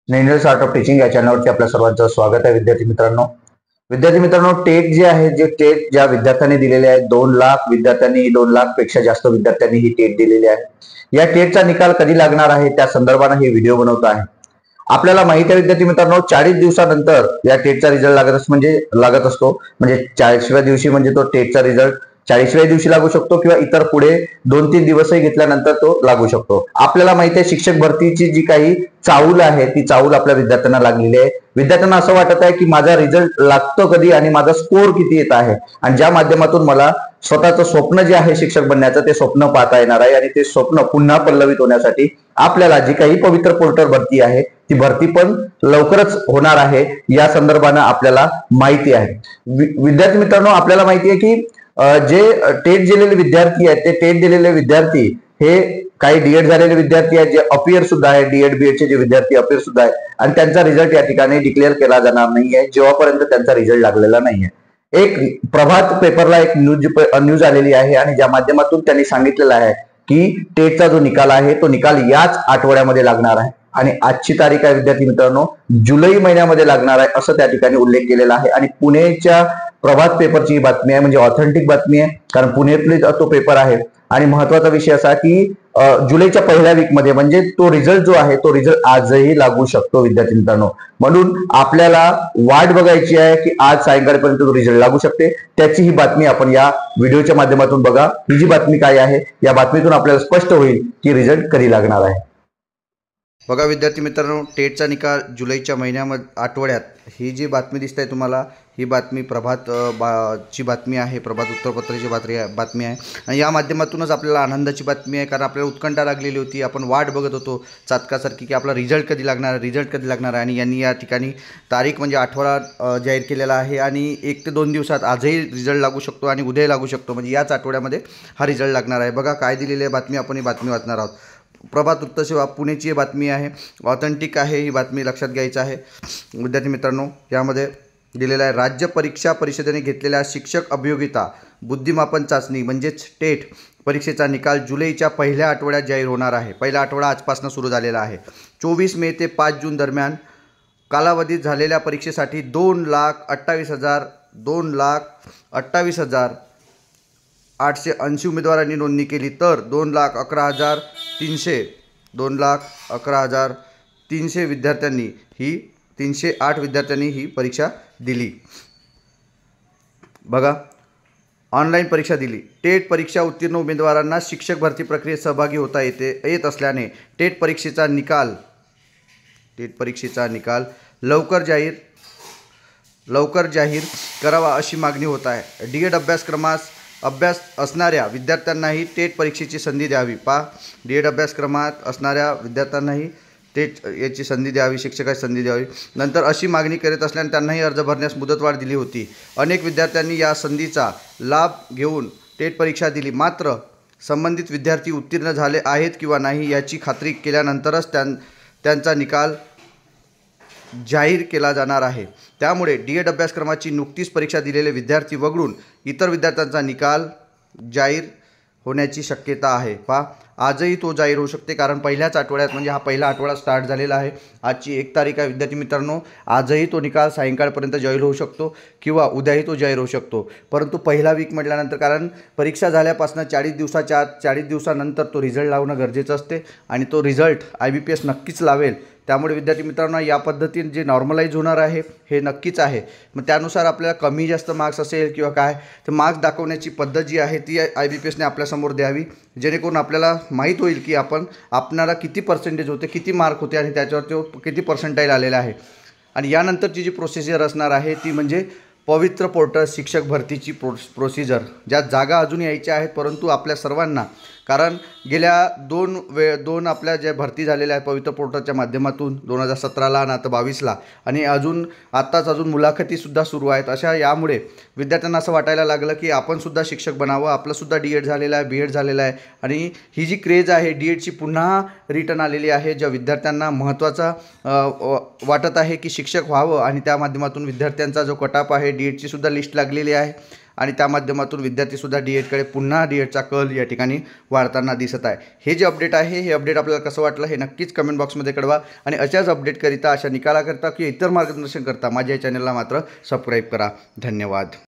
नेनर्स art of teaching या चॅनलवरती आपल्या सर्वांचं स्वागत आहे. विद्यार्थी मित्रांनो, टेट जे आहे, जे टेट ज्या विद्यार्थ्यांनी दिलेले आहेत, 2 लाख विद्यार्थ्यांनी, 2 लाख पेक्षा जास्त विद्यार्थ्यांनी ही टेट दिलेली आहे. या टेटचा निकाल कधी लागणार आहे त्या संदर्भाने हे व्हिडिओ बनवतो आहे. आपल्याला माहिती आहे विद्यार्थी मित्रांनो, 40 दिवसानंतर या टेटचा रिझल्ट लागत असतो. म्हणजे 40व्या दिवशी म्हणजे तो टेटचा रिझल्ट 40व्या दिवशी लागू शकतो किंवा इतर पुढे 2-3 दिवसही घेतल्यानंतर तो लागू शकतो. आपल्याला माहिती आहे शिक्षक भरतीची जी काही चाहूल आहे ती चाहूल आपल्या विद्यार्थ्यांना लागलेली आहे. विद्यार्थ्यांना असं वाटत आहे की माझा रिझल्ट लागतो कधी आणि माझा स्कोर किती येत आहे, आणि ज्या माध्यमातून मला स्वतःचं स्वप्न जे आहे शिक्षक बनण्याचं ते स्वप्न पाहता येणार आहे. आणि ते स्वप्न पुन्हा पल्लवित होण्यासाठी आपल्याला जी काही पवित्र पोर्टल भरती आहे ती भरती पण लवकरच होणार आहे, या संदर्भानं आपल्याला माहिती आहे. विद्यार्थी मित्रांनो, आपल्याला माहिती आहे की जे टेट दिलेले विद्यार्थी आहेत ते टेट दिलेले विद्यार्थी हे काही डीएड झालेले विद्यार्थी आहेत, जे अपियर सुद्धा आहे, डीएड बीएड चे जे विद्यार्थी अपियर सुद्धा आहे, आणि त्यांचा रिझल्ट या ठिकाणी डिक्लेअर केला जाणार नाहीये जेव्हापर्यंत त्यांचा रिझल्ट लागलेला नाहीये. एक प्रभात पेपरला एक न्यूज आलेली आहे आणि ज्या माध्यमातून त्यांनी सांगितलेलं आहे की टेटचा जो निकाल आहे तो निकाल याच आठवड्यामध्ये लागणार आहे. आणि आजची तारीख आहे विद्यार्थी मित्रांनो, जुलै महिन्यामध्ये लागणार आहे असं त्या ठिकाणी उल्लेख केलेला आहे. आणि पुणेच्या प्रभात पेपरची ही बातमी आहे, म्हणजे ऑथेंटिक बातमी आहे, कारण पुण्यातली तो पेपर आहे. आणि महत्वाचा विषय असा की जुलैच्या पहिल्या वीक मध्ये, म्हणजे तो रिझल्ट जो आहे तो रिझल्ट आजही लागू शकतो विद्यार्थी मित्रांनो. म्हणून आपल्याला वाट बघायची आहे की आज सायंकाळपर्यंत तो रिझल्ट लागू शकते. त्याची ही बातमी आपण या व्हिडिओच्या माध्यमातून बघा. ही जी बातमी काय आहे, या बातमीतून आपल्याला स्पष्ट होईल की रिझल्ट कधी लागणार आहे. बघा विद्यार्थी मित्रांनो, टेटचा निकाल जुलैच्या आठवड्यात, ही जी बातमी दिसते तुम्हाला, ही बातमी ची बातमी आहे, प्रभात उत्तरपत्राची बातमी आहे. आणि या माध्यमातूनच आपल्याला आनंदाची बातमी आहे, कारण आपल्याला उत्कंठा लागलेली होती. आपण वाट बघत होतो चातकासारखी की आपला रिझल्ट कधी लागणार आहे. आणि यांनी या ठिकाणी तारीख म्हणजे आठवडा जाहीर केलेला आहे. आणि 1 ते 2 दिवसात आजही रिझल्ट लागू शकतो आणि उद्याही लागू शकतो, म्हणजे याच आठवड्यामध्ये हा रिझल्ट लागणार आहे. बघा काय दिलेली आहे बातमी, आपण ही बातमी वाचणार आहोत. प्रभात उत्तर पुणेची बातमी आहे, ऑथेंटिक आहे, ही बातमी लक्षात घ्यायची आहे विद्यार्थी मित्रांनो. यामध्ये दिलेलं आहे, राज्य परीक्षा परिषदेने घेतलेल्या शिक्षक अभियोगिता बुद्धिमापन चाचणी म्हणजेच टेट परीक्षेचा निकाल जुलैच्या पहिल्या आठवड्यात जाहीर होणार आहे. पहिला आठवडा आजपासून सुरू झालेला आहे. 24 मे ते 5 जून दरम्यान कालावधीत झालेल्या परीक्षेसाठी 2,28,880 उमेदवारांनी नोंदणी केली, तर 2,11,300 विद्यार्थ्यांनी 308 विद्यार्थ्यांनी ही परीक्षा दिली. बघा, ऑनलाईन परीक्षा दिली. टेट परीक्षा उत्तीर्ण उमेदवारांना शिक्षक भरती प्रक्रियेत सहभागी होता येत असल्याने टेट परीक्षेचा निकाल लवकर जाहीर करावा अशी मागणी होत आहे. डीएड अभ्यास असणाऱ्या विद्यार्थ्यांनाही टेट परीक्षेची संधी द्यावी. डीएड अभ्यासक्रमात असणाऱ्या विद्यार्थ्यांनाही टेट याची संधी द्यावी, शिक्षकाची संधी द्यावी. नंतर अशी मागणी करत असल्याने त्यांनाही अर्ज भरण्यास मुदतवाढ दिली होती. अनेक विद्यार्थ्यांनी या संधीचा लाभ घेऊन टेट परीक्षा दिली. मात्र संबंधित विद्यार्थी उत्तीर्ण झाले आहेत किंवा नाही याची खात्री केल्यानंतरच त्यांचा निकाल जाहीर केला जाणार आहे. त्यामुळे डीएड अभ्यासक्रमाची नुकतीच परीक्षा दिलेले विद्यार्थी वगळून इतर विद्यार्थ्यांचा निकाल जाहीर होण्याची शक्यता आहे. आजही तो जाहीर होऊ शकते, कारण पहिल्याच आठवड्यात, म्हणजे हा पहिला आठवडा स्टार्ट झालेला आहे. आजची 1 तारीख आहे विद्यार्थी मित्रांनो. आजही तो निकाल सायंकाळपर्यंत जाहीर होऊ शकतो किंवा उद्याही तो जाहीर होऊ शकतो. परंतु पहिला वीक म्हटल्यानंतर, कारण परीक्षा झाल्यापासून 40 दिवसानंतर तो रिझल्ट लावणं गरजेचं असते आणि तो रिझल्ट IBPS नक्कीच लावेल. त्यामुळे विद्यार्थी मित्रांनो, या पद्धतीने जे नॉर्मलाइज होणार आहे हे नक्कीच आहे. मग त्यानुसार आपल्याला कमी जास्त मार्क्स असेल किंवा काय, तर मार्क्स दाखवण्याची पद्धत जी आहे ती IBPSने आपल्यासमोर द्यावी, जेणेकरून आपल्याला माहीत होईल की आपणाला किती पर्सेंटेज होते, किती मार्क होते आणि त्याच्यावर किती पर्सेंटाईल आलेला आहे. आणि यानंतरची जी प्रोसिजर असणार आहे ती म्हणजे पवित्र पोर्टल शिक्षक भरतीची प्रोसिजर, ज्या जागा अजून यायच्या आहेत. परंतु आपल्या सर्वांना, कारण गेल्या दोन आपल्या ज्या भरती झालेल्या आहेत पवित्र पोर्टलच्या माध्यमातून, 2017ला आणि आता 22ला, आणि अजून मुलाखतीसुद्धा सुरू आहेत. यामुळे विद्यार्थ्यांना असं वाटायला लागलं की आपणसुद्धा शिक्षक बनावं, आपलंसुद्धा डीएड झालेलं आहे, बीएड झालेलं आहे. आणि ही जी क्रेज आहे डीएडची पुन्हा रिटर्न आलेली आहे, ज्या विद्यार्थ्यांना महत्त्वाचा वाटत आहे की शिक्षक व्हावं, आणि त्या माध्यमातून विद्यार्थ्यांचा जो कटऑफ आहे डीएडची सुद्धा लिस्ट लागलेली आहे. आणि त्या माध्यमातून विद्यार्थीसुद्धा डी.एडकडे पुन्हा डी.एडचा कल या ठिकाणी वाढताना दिसत आहे. हे जे अपडेट आहे हे अपडेट आपल्याला कसं वाटलं हे नक्कीच कमेंट बॉक्समध्ये कळवा आणि अशाच अपडेटकरिता अशा निकालाकरता किंवा इतर मार्गदर्शन करता माझ्या चॅनलला मात्र सबस्क्राईब करा. धन्यवाद.